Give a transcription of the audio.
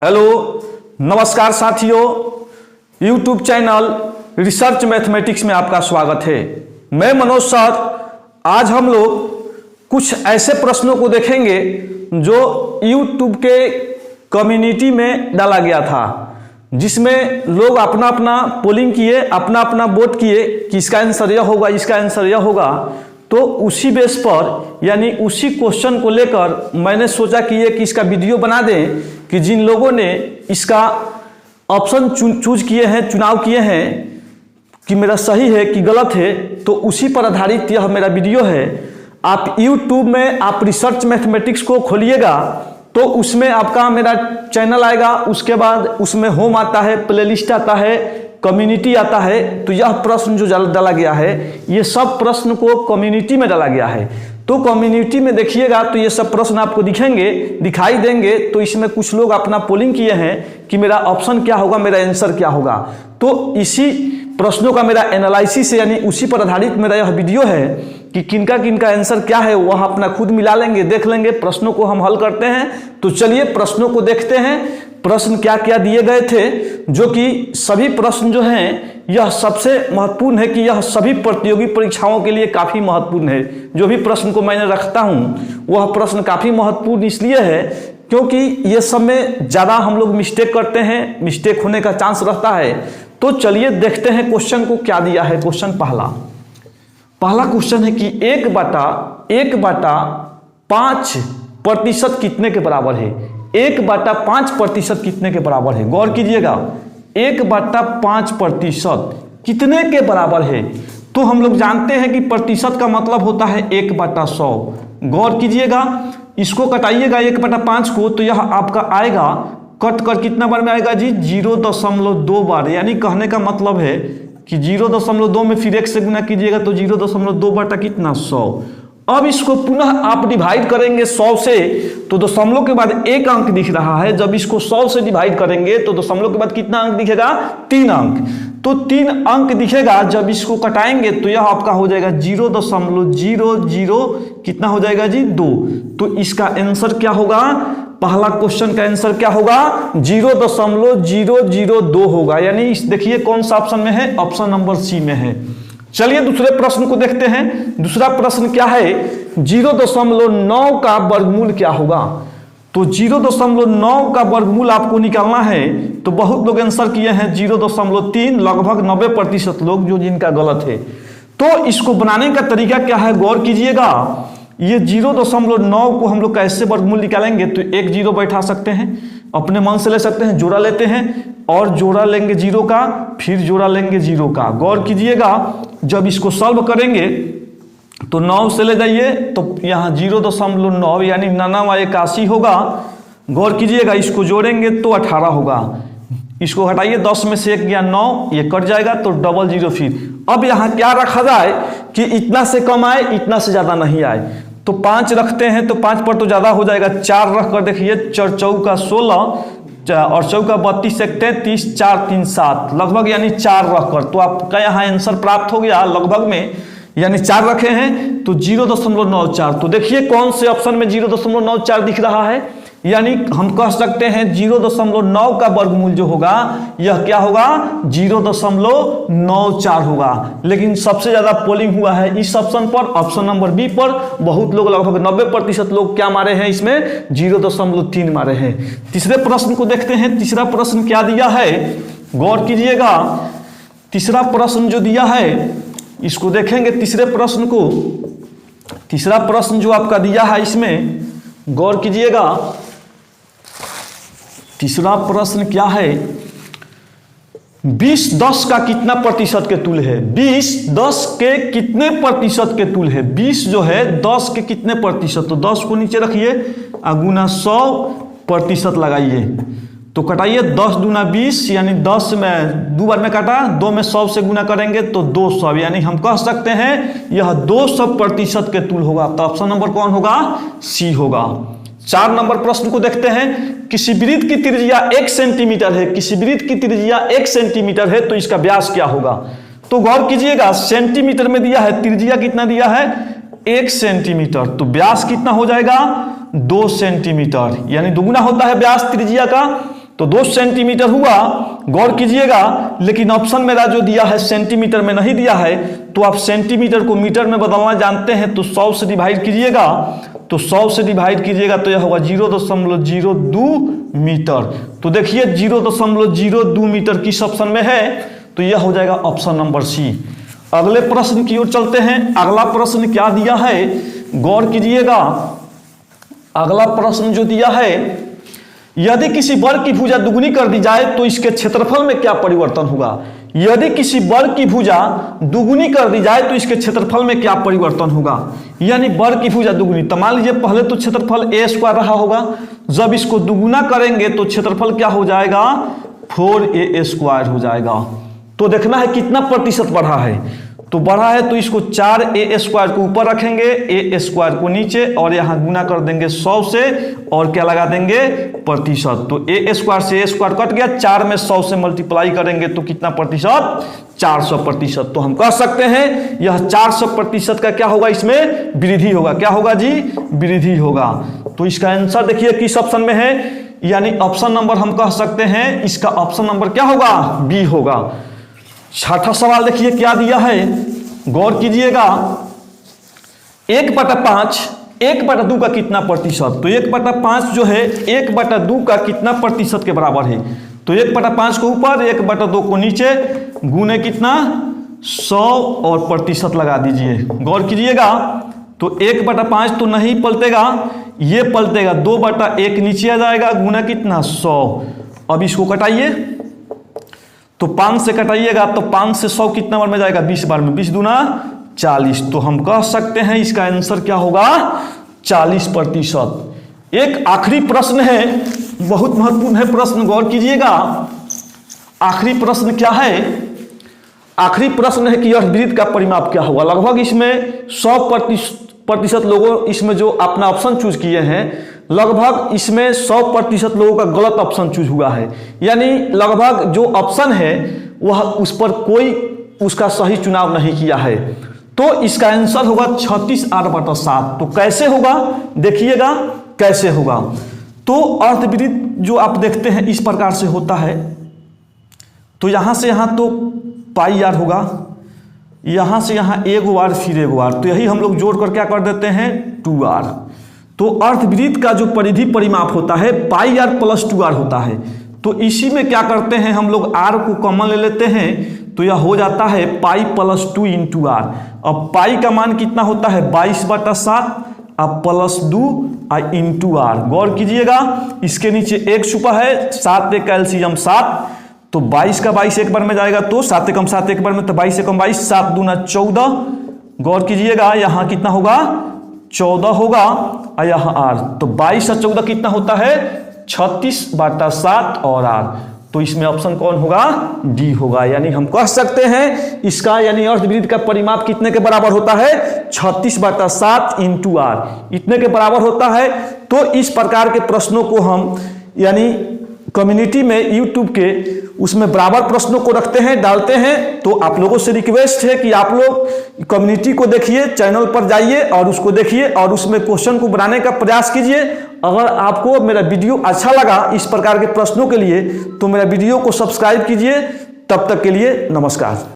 Hello नमस्कार साथियों, YouTube channel research mathematics में आपका स्वागत है। मैं मनोज सर। आज हम लोग कुछ ऐसे प्रश्नों को देखेंगे जो यूट्यूब के कम्युनिटी में डाला गया था, जिसमें लोग अपना अपना पोलिंग किए, अपना अपना वोट किए कि इसका आंसर यह होगा, इसका आंसर यह होगा। तो उसी बेस पर यानी उसी क्वेश्चन को लेकर मैंने सोचा कि इसका वीडियो बना दें कि जिन लोगों ने इसका ऑप्शन चूज किए हैं, चुनाव किए हैं कि मेरा सही है कि गलत है, तो उसी पर आधारित यह मेरा वीडियो है। आप यूट्यूब में आप रिसर्च मैथमेटिक्स को खोलिएगा तो उसमें आपका मेरा चैनल आएगा, उसके बाद उसमें होम आता है, प्लेलिस्ट आता है, कम्युनिटी आता है। तो यह प्रश्न जो डाला गया है, ये सब प्रश्न को कम्युनिटी में डाला गया है। तो कम्युनिटी में देखिएगा तो ये सब प्रश्न आपको दिखेंगे, दिखाई देंगे। तो इसमें कुछ लोग अपना पोलिंग किए हैं कि मेरा ऑप्शन क्या होगा, मेरा आंसर क्या होगा। तो इसी प्रश्नों का मेरा एनालिसिस यानी उसी पर आधारित मेरा यह वीडियो है कि किनका किनका आंसर क्या है, वह अपना खुद मिला लेंगे, देख लेंगे। प्रश्नों को हम हल करते हैं। तो चलिए प्रश्नों को देखते हैं। प्रश्न क्या क्या दिए गए थे, जो कि सभी प्रश्न जो हैं, यह सबसे महत्वपूर्ण है कि यह सभी प्रतियोगी परीक्षाओं के लिए काफ़ी महत्वपूर्ण है। जो भी प्रश्न को मैंने रखता हूँ वह प्रश्न काफ़ी महत्वपूर्ण इसलिए है क्योंकि ये सब में ज़्यादा हम लोग मिस्टेक करते हैं, मिस्टेक होने का चांस रहता है। तो चलिए देखते हैं क्वेश्चन को क्या दिया है। क्वेश्चन पहला क्वेश्चन है कि 1/5% कितने के बराबर है। 1/5% कितने के बराबर है, गौर कीजिएगा। 1/5% कितने के बराबर है। तो हम लोग जानते हैं कि प्रतिशत का मतलब होता है 1/100। गौर कीजिएगा, इसको कटाइएगा 1/5 को, तो यह आपका आएगा कट कर कितना बार में आएगा जी, 0.2 बार। यानी कहने का मतलब है कि 0.2 में फिर 1 से गुना कीजिएगा तो 0.2 बटा कितना, 100। अब इसको पुनः आप डिवाइड करेंगे 100 से, तो दशमलव के बाद एक अंक दिख रहा है। जब इसको 100 से डिवाइड करेंगे तो दशमलव के बाद कितना अंक दिखेगा, 3 अंक। तो 3 अंक दिखेगा। जब इसको कटाएंगे तो यह आपका हो जाएगा 0.00 कितना हो जाएगा जी, 2। तो इसका आंसर क्या होगा, पहला क्वेश्चन का आंसर क्या होगा, 0.002 होगा। यानी देखिए कौन सा ऑप्शन में है, ऑप्शन नंबर सी में है। चलिए दूसरे प्रश्न को देखते हैं। दूसरा प्रश्न क्या है, 0.9 का वर्गमूल क्या होगा। तो 0.9 का वर्गमूल आपको निकालना है। तो बहुत लोग आंसर किए हैं 0.3, लगभग 90% लोग जो जिनका गलत है। तो इसको बनाने का तरीका क्या है, गौर कीजिएगा। ये 0.9 को हम लोग कैसे वर्गमूल निकालेंगे, तो एक 0 बैठा सकते हैं, अपने मन से ले सकते हैं, जोड़ा लेते हैं और जोड़ा लेंगे 0 का, फिर जोड़ा लेंगे 0 का। गौर कीजिएगा, जब इसको सॉल्व करेंगे तो 9 से ले जाइए तो यहाँ 0.9 यानी 981 होगा। गौर कीजिएगा, इसको जोड़ेंगे तो 18 होगा। इसको हटाइए, 10 में से 1 गया 9, ये कट जाएगा तो 00 फिर। अब यहाँ क्या रखा जाए कि इतना से कम आए, इतना से ज़्यादा नहीं आए। तो 5 रखते हैं तो 5 पर तो ज़्यादा हो जाएगा। 4 रख कर देखिए, 4 चौका 16 और चौका 32 एक 33, 4 3 7 लगभग, यानी 4 रख कर तो आपका यहाँ आंसर प्राप्त हो गया लगभग में, यानी 4 रखे हैं तो 0.94। तो देखिए कौन से ऑप्शन में 0.94 दिख रहा है। यानी हम कह सकते हैं 0.9 का वर्गमूल जो होगा यह क्या होगा, 0.94 होगा। लेकिन सबसे ज्यादा पोलिंग हुआ है इस ऑप्शन पर, ऑप्शन नंबर बी पर। बहुत लोग, लगभग 90% लोग क्या मारे हैं इसमें, 0.3 मारे हैं। तीसरे प्रश्न को देखते हैं। तीसरा प्रश्न क्या दिया है, गौर कीजिएगा। तीसरा प्रश्न जो दिया है इसको देखेंगे। तीसरे प्रश्न को, तीसरा प्रश्न जो आपका दिया है इसमें गौर कीजिएगा। तीसरा प्रश्न क्या है, 20 10 का कितना प्रतिशत के तुल्य है। 20 10 के कितने प्रतिशत के तुल्य है। 20 जो है 10 के कितने प्रतिशत, तो 10 को नीचे रखिए और गुना 100% लगाइए तो कटाइए। 10 दूना 20 यानी 10 में 2 बार में काटा, 2 में 100 से गुना करेंगे तो 200, यानी हम कह सकते हैं यह 200% के तुल्य होगा। तो ऑप्शन नंबर कौन होगा, सी होगा। 4 नंबर प्रश्न को देखते हैं। किसी वृत्त की त्रिज्या 1 सेंटीमीटर है। किसी वृत्त की त्रिज्या 1 सेंटीमीटर है तो इसका व्यास क्या होगा। तो गौर कीजिएगा, सेंटीमीटर में दिया है, त्रिज्या कितना दिया है, 1 सेंटीमीटर। तो व्यास कितना हो जाएगा, 2 सेंटीमीटर, यानी दुगुना होता है व्यास त्रिज्या का। तो 2 सेंटीमीटर हुआ, गौर कीजिएगा। लेकिन ऑप्शन मेरा जो दिया है सेंटीमीटर में नहीं दिया है, तो आप सेंटीमीटर को मीटर में बदलना जानते हैं, तो 100 से डिवाइड कीजिएगा, तो 100 से डिवाइड कीजिएगा तो यह होगा 0.02 मीटर। तो देखिए 0.02 मीटर किस ऑप्शन में है, तो यह हो जाएगा ऑप्शन नंबर सी। अगले प्रश्न की ओर चलते हैं। अगला प्रश्न क्या दिया है, गौर कीजिएगा। अगला प्रश्न जो दिया है, यदि किसी वर्ग की भुजा दुगुनी कर दी जाए तो इसके क्षेत्रफल में क्या परिवर्तन होगा। यदि किसी वर्ग की भुजा दुगुनी कर दी जाए तो इसके क्षेत्रफल में क्या परिवर्तन होगा। यानी वर्ग की भुजा दुगुनी, तो मान लीजिए पहले तो क्षेत्रफल a² रहा होगा, जब इसको दुगुना करेंगे तो क्षेत्रफल क्या हो जाएगा, 4a² हो जाएगा। तो देखना है कितना प्रतिशत बढ़ा है, तो बढ़ा है तो इसको 4a² को ऊपर रखेंगे, a² को नीचे, और यहाँ गुना कर देंगे 100 से, और क्या लगा देंगे, प्रतिशत। तो a² से a² कट गया, 4 में 100 से मल्टीप्लाई करेंगे तो कितना प्रतिशत, 400%। तो हम कह सकते हैं यह 400% का क्या होगा, इसमें वृद्धि होगा। क्या होगा जी, वृद्धि होगा। तो इसका आंसर देखिए किस ऑप्शन में है, यानी ऑप्शन नंबर हम कह सकते हैं इसका ऑप्शन नंबर क्या होगा, बी होगा। छठा सवाल देखिए क्या दिया है, गौर कीजिएगा। 1/5 1/2 का कितना प्रतिशत, तो 1/5 जो है 1/2 का कितना प्रतिशत के बराबर है, तो 1/5 को ऊपर 1/2 को नीचे, गुने कितना 100 और प्रतिशत लगा दीजिए। गौर कीजिएगा, तो 1/5 तो नहीं पलटेगा, ये पलटेगा, 2/1 नीचे आ जाएगा, गुना कितना 100। अब इसको कटाइए, तो 5 से कटाइएगा तो 5 से 100 कितना बार में जाएगा, 20 बार में, 20 दूना 40। तो हम कह सकते हैं इसका आंसर क्या होगा, 40%। एक आखिरी प्रश्न है, बहुत महत्वपूर्ण है प्रश्न, गौर कीजिएगा। आखिरी प्रश्न क्या है, आखिरी प्रश्न है कि अर्धवृत्त का परिमाप क्या होगा। लगभग इसमें 100% लोगों इसमें जो अपना ऑप्शन चूज किए हैं, लगभग इसमें 100% लोगों का गलत ऑप्शन चूज हुआ है। यानी लगभग जो ऑप्शन है वह उस पर कोई उसका सही चुनाव नहीं किया है। तो इसका आंसर होगा 36r/7। तो कैसे होगा, देखिएगा कैसे होगा। तो अर्धवृत्त जो आप देखते हैं इस प्रकार से होता है, तो यहां से यहां तो πr होगा, यहां से यहां एगो आर फिर एगो आर, तो यही हम लोग जोड़कर क्या कर देते हैं 2r। तो अर्धवृत्त का जो परिधि परिमाप होता है πr + 2r होता है। तो इसी में क्या करते हैं हम लोग, r को कॉमन ले लेते हैं, तो यह हो जाता है π + 2 × r। अब π का मान कितना होता है 22/7, अब +2 × r। गौर कीजिएगा, इसके नीचे 1 छुपा है, 7 एक एलसीएम 7, तो 22 का 22 एक बार में जाएगा, तो 7 × 7 एक बार में, तो 22 × 22 7 दूना 14। गौर कीजिएगा यहाँ कितना होगा 14 होगा, और यहाँ r, तो 22 और 14 कितना होता है 36/7 और r। तो इसमें ऑप्शन कौन होगा, डी होगा। यानी हम कह सकते हैं इसका यानी अर्धवृत्त का परिमाप कितने के बराबर होता है 36/7 × r, इतने के बराबर होता है। तो इस प्रकार के प्रश्नों को हम यानी कम्युनिटी में यूट्यूब के उसमें बराबर प्रश्नों को रखते हैं, डालते हैं। तो आप लोगों से रिक्वेस्ट है कि आप लोग कम्युनिटी को देखिए, चैनल पर जाइए और उसको देखिए और उसमें क्वेश्चन को बनाने का प्रयास कीजिए। अगर आपको मेरा वीडियो अच्छा लगा इस प्रकार के प्रश्नों के लिए, तो मेरा वीडियो को सब्सक्राइब कीजिए। तब तक के लिए नमस्कार।